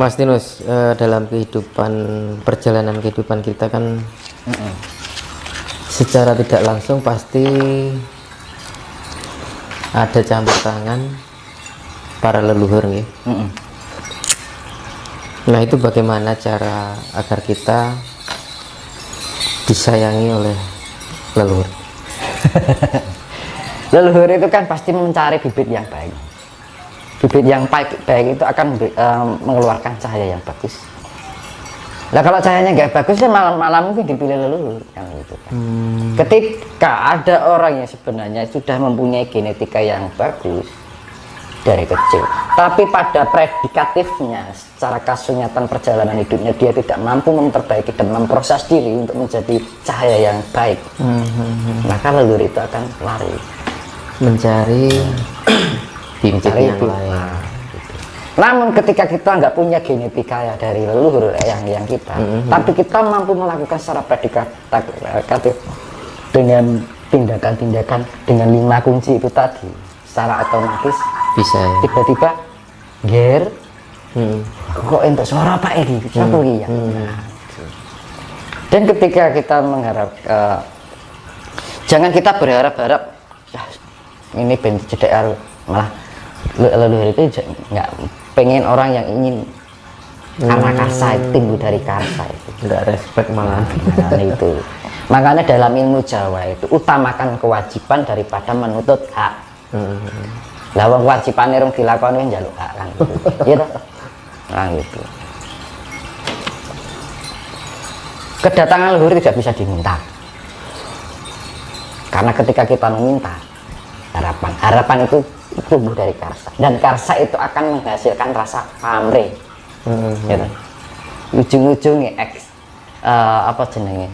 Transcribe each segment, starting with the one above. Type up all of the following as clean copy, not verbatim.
Mas Tinus, dalam perjalanan kehidupan kita kan secara tidak langsung pasti ada campur tangan para leluhur nih. Nah, itu bagaimana cara agar kita disayangi oleh leluhur? Leluhur itu kan pasti mencari bibit yang baik. Bibit yang baik itu akan mengeluarkan cahaya yang bagus. Nah, kalau cahayanya nggak bagus ya malah mungkin dipilih leluhur yang gitu kan. Ketika ada orang yang sebenarnya sudah mempunyai genetika yang bagus dari kecil, tapi pada predikatifnya secara kasunyatan perjalanan hidupnya dia tidak mampu memperbaiki dan memproses diri untuk menjadi cahaya yang baik, maka leluhur itu akan lari Mencari bibit yang lain. Gitu. Namun ketika kita nggak punya genetika ya dari leluhur yang kita, tapi kita mampu melakukan secara predikatif dengan tindakan-tindakan dengan 5 kunci itu tadi, secara otomatis Bisa ya? tiba-tiba ger kok entuk suara apa ini satu ya. Dan ketika kita mengharap jangan kita berharap-harap ya, ini ben cedek malah leluhur itu nggak pengen orang yang ingin karena karsa itu tinggal dari karsa itu Nggak respect malah. nah, itu makanya dalam ilmu Jawa itu utamakan kewajiban daripada menuntut hak. Lah wong kewajibane rung dilakoni kan njaluk hak kan gitu. Iya toh? Nah gitu. Kedatangan leluhur tidak bisa diminta. Karena ketika kita meminta harapan itu tumbuh dari karsa, dan karsa itu akan menghasilkan rasa pamrih. Gitu. Ujung-ujungnya apa jenenge?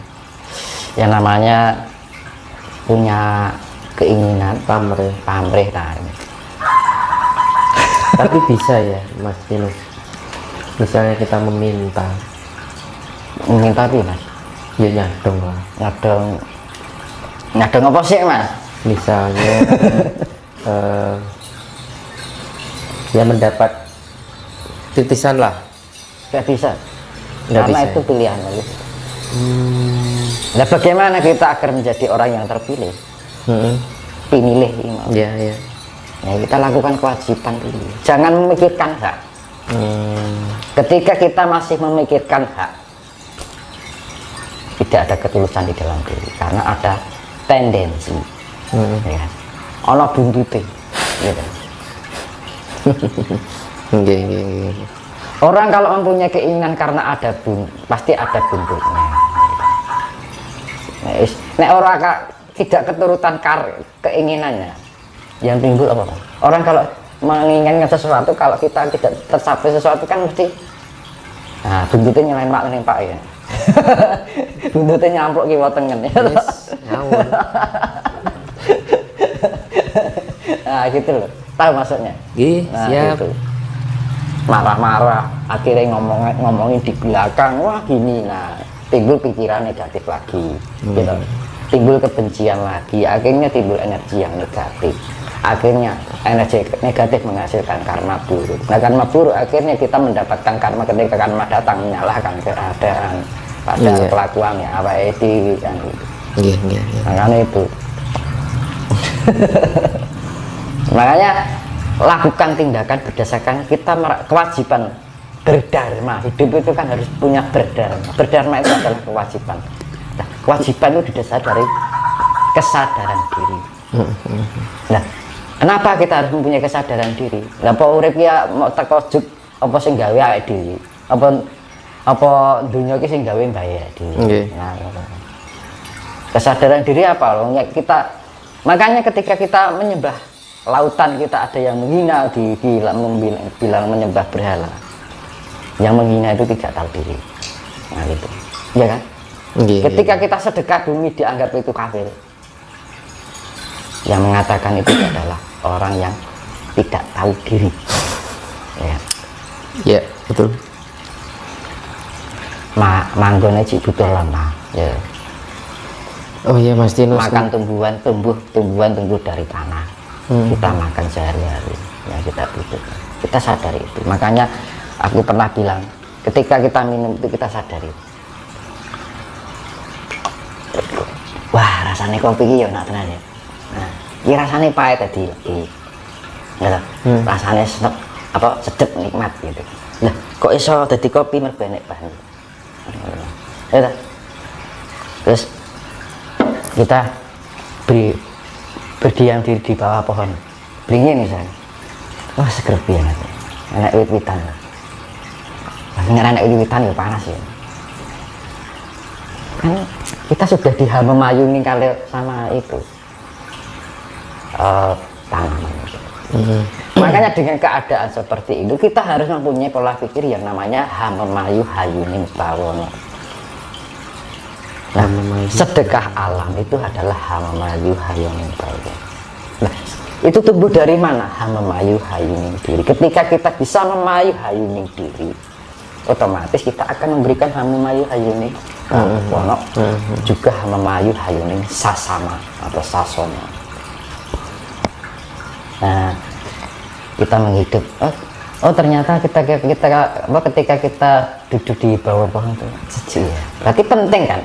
Yang namanya punya keinginan pamrih tadi. Tapi bisa ya Mas Tinus, misalnya kita meminta tapi Mas ya nyadong lah, ngadong apa sih Mas? misalnya ya mendapat titisan lah. Nggak bisa, Nggak karena bisa, itu ya? pilihan gitu. Nah bagaimana kita agar menjadi orang yang terpilih, pilih Ya, ya. ya kita lakukan kewajiban dulu, jangan memikirkan hak. Ketika kita masih memikirkan hak, tidak ada ketulusan di dalam diri, karena ada tendensi ya, ono buntute gitu. Orang kalau mempunyai keinginan karena ada pasti ada buntutnya. Nek orang tidak keturutan keinginannya, yang timbul apa? Orang kalau menginginkan sesuatu, kalau kita tidak tercapai sesuatu kan mesti buntutnya nyelain pak nih pak ya. Buntutnya nyamplok kiwa tengen ya. Ngawur. Nah gitu loh, tahu maksudnya? Nah, Siap. gitu. Marah-marah, akhirnya ngomongin di belakang, wah gini, nah timbul pikiran negatif lagi, gitu. Timbul kebencian lagi, akhirnya timbul energi yang negatif, akhirnya energi negatif menghasilkan karma buruk. Nah karma buruk akhirnya kita mendapatkan karma ketika karma datang menyalahkan keadaan pada kelakuannya apa itu kan gitu. Makanya itu makanya lakukan tindakan berdasarkan kita kewajiban berdharma. Hidup itu kan harus punya berdharma itu adalah kewajiban. Nah, kewajiban itu didasari dari kesadaran diri. Nah, kenapa kita harus mempunyai kesadaran diri? Lah apa urip ya mau teko juk apa sing gawe awake dhewe? Apa dunia iki sing gawe mbae dhewe. Nah, kesadaran diri apa loh? Ya, makanya ketika kita menyembah lautan, kita ada yang menghina bilang menyembah berhala. Yang menghina itu tidak tahu diri. Nah gitu, ya kan? Ketika kita sedekah bumi dianggap itu kafir. Yang mengatakan itu adalah orang yang tidak tahu diri. Ya, betul. Manggone cik butuh lama. Ya. Oh iya Mas Tinus. Makan tumbuhan tumbuh dari tanah. Kita makan sehari-hari yang kita butuhkan, kita sadar itu. Makanya aku pernah bilang, ketika kita minum itu kita sadari, wah rasanya kopi ini ya enak tenan ya. Nah, ini rasanya pahit tadi, rasanya sedep nikmat gitu. Nah, kok iso dadi kopi mergo enek bahan. Ya, terus kita berdiam diri di bawah pohon beringin misalnya, wah seger banget, enak wit-witan. Nggak enak wit-witan ya panas ya. Kan kita sudah dihamemayungi kali sama itu tanaman. Makanya dengan keadaan seperti itu kita harus mempunyai pola pikir yang namanya hamemayu hayuning bawono. Nah, sedekah alam itu adalah hamemayu hayuning bawono. Nah, itu tumbuh dari mana? Hamemayu hayuning diri. Ketika kita bisa memayu hayuning diri, otomatis kita akan memberikan hamemayu hayuning bawono, juga hamemayu hayuning sasama atau sasono. Nah, kita menghidup. Oh ternyata ketika kita duduk di bawah pohon itu sejuk ya. Berarti penting kan?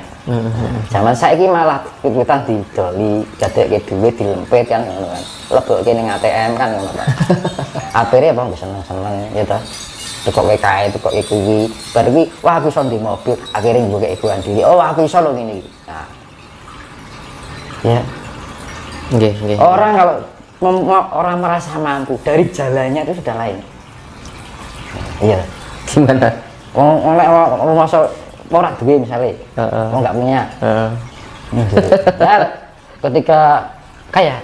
Zaman saya ini malah kita didoli, jadi duit dilempet kan, lebok kene ATM kan, akhirnya bang bisa seneng gitu. Tukok WKI, tukok kuwi, berarti wah aku iso di mobil, akhirnya gue kayak ibu andiri. Oh aku iso loh gini. Nah, ya. Orang kalau orang merasa mampu dari jalannya itu sudah lain. Iya. Gimana? Orang masuk orang duit misalnya, orang nggak punya. Nah, ketika kaya,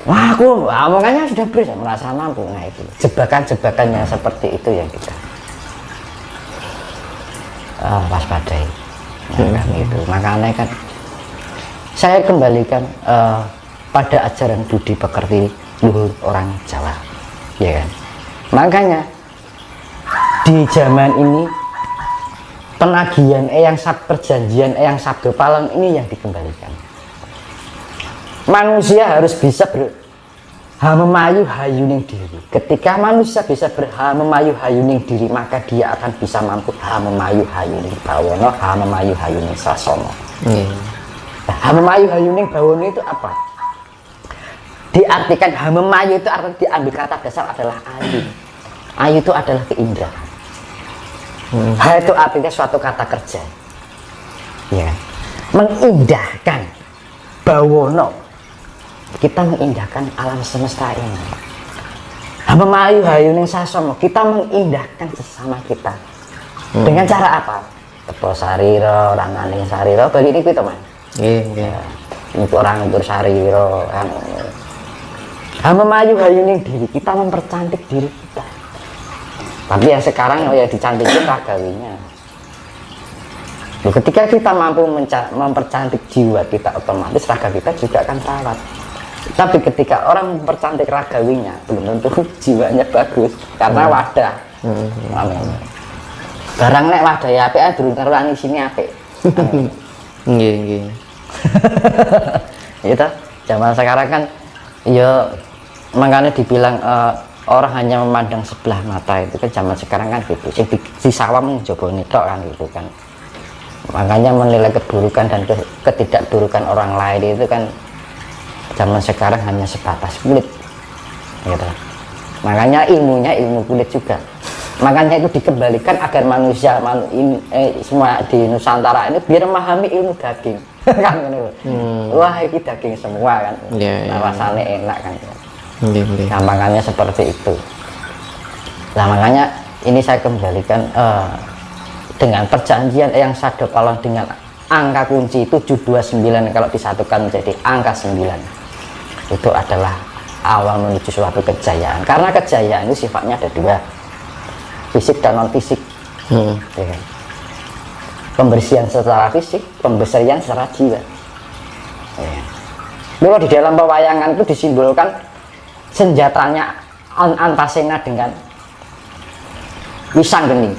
wah aku omongannya sudah beres, merasa mampu. Nah itu jebakan-jebakan yang seperti itu yang kita waspadai. Nah, kan itu. Makanya kan saya kembalikan pada ajaran budi pekerti luhur orang Jawa, ya kan. Makanya di zaman ini penagihan perjanjian eyang sabdo palon ini yang dikembalikan. Manusia harus bisa berhamemayu hayuning diri. Ketika manusia bisa berhamemayu hayuning diri, maka dia akan bisa mampu hamemayu hayuning bawono, hamemayu hayuning sasono. Hamemayu hayuning bawono itu apa? Diartikan hamemayu itu artinya diambil kata dasar adalah ayu. Ayu itu adalah keindahan. Ha itu artinya suatu kata kerja. Ya. Mengindahkan bawono. Kita mengindahkan alam semesta ini. Hamemayu hayuning sasono, kita mengindahkan sesama kita. Dengan cara apa? Tepo sariro, ranganing sariro, bagi ini kita man. Iya. Untuk orang untuk sariro kan. Hamemayu hayuning diri, kita mempercantik diri kita. Tapi yang sekarang ya dicantikin ragawinya. Ketika kita mampu mempercantik jiwa kita, otomatis raga kita juga akan terawat. Tapi ketika orang mempercantik ragawinya, belum tentu jiwanya bagus karena wadah. Barang nek wadah ya apik, durung karuan sini apik. Nggih. Gitu. Zaman sekarang kan ya makanya dibilang orang hanya memandang sebelah mata, itu kan zaman sekarang kan gitu. Si sawam mencoba nitok kan gitu kan. Makanya menilai keburukan dan ketidakburukan orang lain itu kan zaman sekarang hanya sebatas kulit gitu. Makanya ilmunya ilmu kulit juga. Makanya itu dikembalikan agar manusia semua di Nusantara ini biar memahami ilmu daging kan gitu. Wah ini daging semua kan. Nah, rasanya enak kan. Nah, makanya seperti itu. Nah, makanya ini saya kembalikan dengan perjanjian eyang sabdo palon dengan angka kunci 729 kalau disatukan menjadi angka 9. Itu adalah awal menuju suatu kejayaan. Karena kejayaan itu sifatnya ada dua, fisik dan non fisik. Ya kan? Pembersihan secara fisik, pembersihan secara jiwa. Ya. Kalau di dalam pewayangan itu disimbolkan senjatanya Antasena dengan Wisanggeni.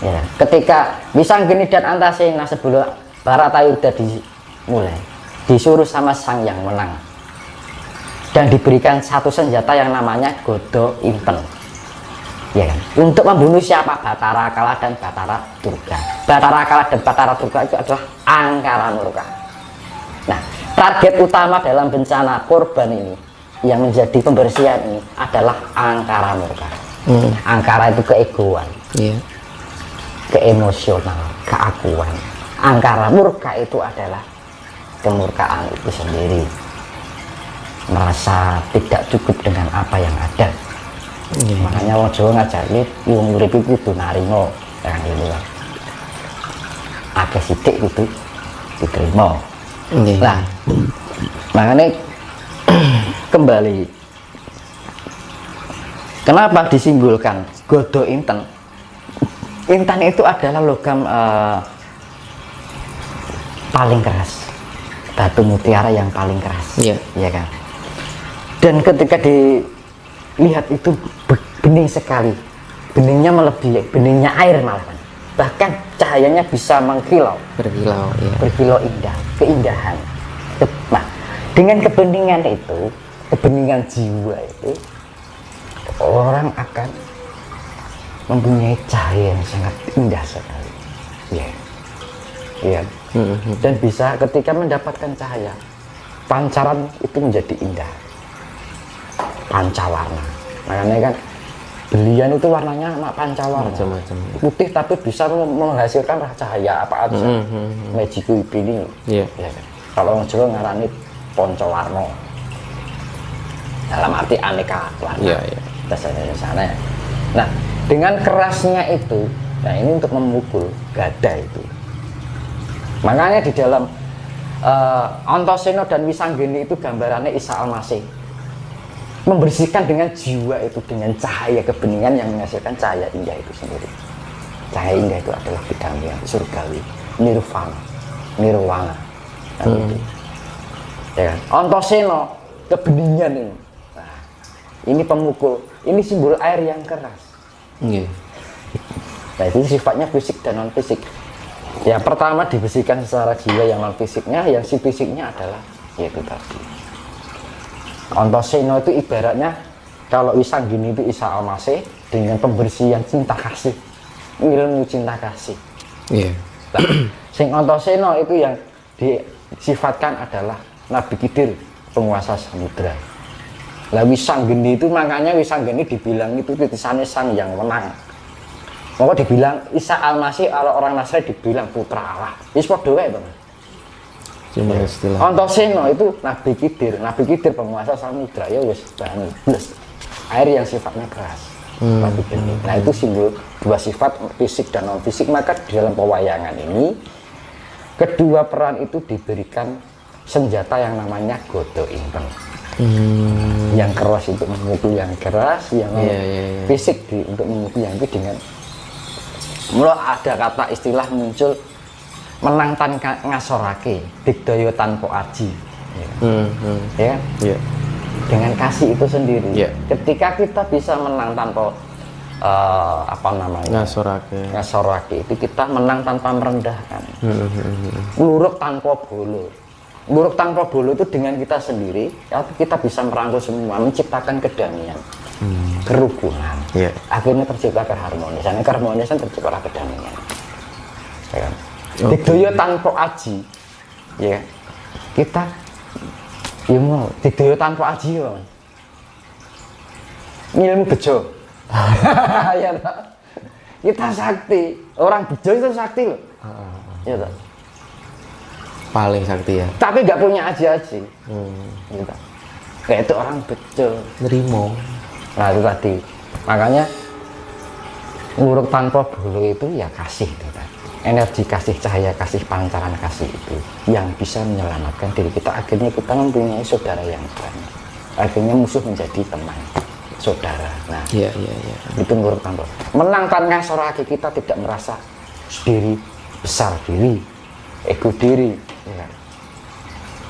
Ya, ketika Wisanggeni dan Antasena sebelum Baratayuda dimulai, disuruh sama Sang Yang Menang dan diberikan satu senjata yang namanya Godo Inten. Ya kan? Untuk membunuh siapa? Batara Kala dan Batara Durga. Batara Kala dan Batara Durga itu adalah angkara murka. Nah, target utama dalam bencana korban ini yang menjadi pembersihan ini adalah angkara murka. Angkara itu keegoan, keemosional, keakuan. Angkara murka itu adalah kemurkaan itu sendiri, merasa tidak cukup dengan apa yang ada. Makanya wong Jawa ngajari wong urip iku kudu narima kan gitu kan. Akeh sithik kudu diterima. Nah, makanya kembali kenapa disimbolkan godho inten? Intan itu adalah logam paling keras, batu mutiara yang paling keras, ya kan. Dan ketika dilihat itu bening sekali, beningnya melebihi beningnya air malah, bahkan cahayanya bisa mengkilau, berkilau indah, keindahan. Nah, dengan kebeningan itu, kebeningan jiwa itu, orang akan mempunyai cahaya yang sangat indah sekali, dan bisa ketika mendapatkan cahaya, pancaran itu menjadi indah, pancawarna. Makanya kan belian itu warnanya pancawarna, macam-macam, putih tapi bisa menghasilkan cahaya apa aja. Magiku ini, kalau orang Jawa ngarani poncowarna, dalam arti aneka warna. Bahasa Indonesia. Nah, dengan kerasnya itu, nah ini untuk memukul gada itu. Makanya di dalam Antasena dan Wisanggeni itu gambarannya Isa Al-Masih membersihkan dengan jiwa itu, dengan cahaya kebeningan yang menghasilkan cahaya indah itu sendiri. Cahaya indah itu adalah kedamaian surgawi, nirvana, nirwana. Ya kan? Antasena kebeningan ini. Nah, ini pemukul, ini simbol air yang keras. Nah, itu sifatnya fisik dan non fisik. Ya, pertama dibersihkan secara jiwa yang non fisiknya, yang si fisiknya adalah yaitu tadi. Antasena itu ibaratnya kalau Wisanggeni itu Isa Al-Masih dengan pembersihan cinta kasih, ilmu cinta kasih. Nah, sing Antasena itu yang disifatkan adalah Nabi Khidir, penguasa samudra. Lah Wisanggeni itu makanya Wisanggeni dibilang itu titisannya sang yang menang. Maka dibilang Isa Al-Masih, kalau orang Nasrani dibilang putra Allah. Wis padha wae, Bang. Cuma istilah. Antasena itu Nabi Khidir penguasa samudra, ya wis banget. Air yang sifatnya keras. Nah, itu simbol dua sifat fisik dan non fisik. Maka di dalam pewayangan ini kedua peran itu diberikan senjata yang namanya godho inten. Yang keras untuk memukul yang keras, yang fisik untuk memukul yang itu dengan mulai ada kata istilah muncul menang tan ngasorake, digdaya tanpa aji. Dengan kasih itu sendiri. Ketika kita bisa menang tanpa ngasorake itu kita menang tanpa merendahkan. Luruk tanpa bolo. Luruk tanpa bolo itu dengan kita sendiri, kita bisa merangkul semua, menciptakan kedamaian, kerukunan. Akhirnya tercipta keharmonisan. Keharmonisan tercipta kedamaian. Digdaya tanpa aji, kita mau digdaya tanpa aji, ilmu bejo. Kita sakti, orang bejo itu sakti loh. Paling sakti ya. Tapi nggak punya aji-aji. Kayak itu orang bejo. Nerimo. Nah itu tadi. Makanya nguruk tanpa bulu itu ya kasih itu tadi. Energi kasih, cahaya kasih, pancaran kasih itu yang bisa menyelamatkan diri kita. Akhirnya kita mempunyai saudara yang banyak. Akhirnya musuh menjadi teman, saudara. Nah, itu nguruk tanpa. Menang tanpa soraki, kita tidak merasa diri besar diri, ego diri.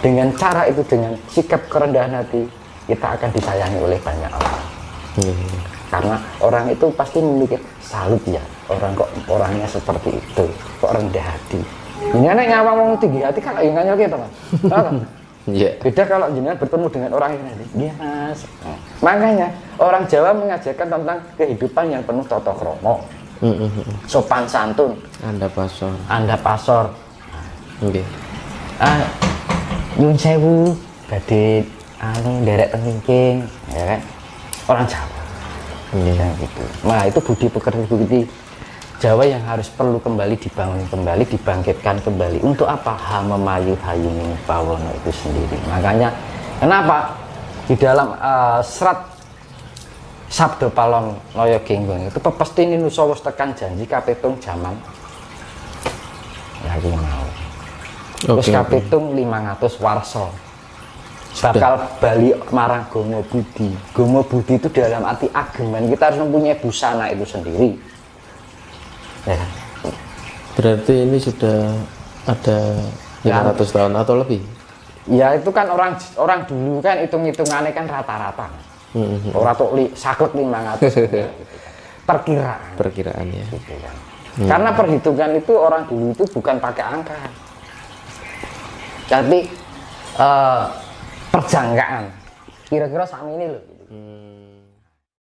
Dengan cara itu, dengan sikap kerendahan hati, kita akan disayangi oleh banyak orang. Karena orang itu pasti memikir salut ya, orang kok orangnya seperti itu, kok rendah hati. Ini anak nyawang tinggi hati kan yang nganyel gitu kan. Iya. Beda kalau jenengan bertemu dengan orang yang nanti, iya mas. Nah, makanya orang Jawa mengajarkan tentang kehidupan yang penuh tata krama, sopan santun, anda pasor. Oke. Nyun sewu, badhe nderek tengking, ya kan? Orang Jawa. Ya, gitu. Nah itu budi pekerti budi Jawa yang harus perlu kembali dibangun kembali, dibangkitkan kembali. Untuk apa? Memayu hayuning pawono itu sendiri. Makanya kenapa di dalam serat Sabda Palon Loyo Genggong itu pepesti ini nusawus tekan janji kapitung jaman ya ini mau. Terus kapitung 500 warso bakal balik marang Gomo Budi. Gomo Budi itu dalam arti ageman, kita harus mempunyai busana itu sendiri ya. Berarti ini sudah ada 500 tahun atau lebih? Ya itu kan orang dulu kan hitung-hitungannya kan rata-rata. Orang tuh saklek 500 perkiraan ya. Gitu kan. Karena perhitungan itu orang dulu itu bukan pakai angka, tapi perjangkaan kira-kira sama ini loh gitu.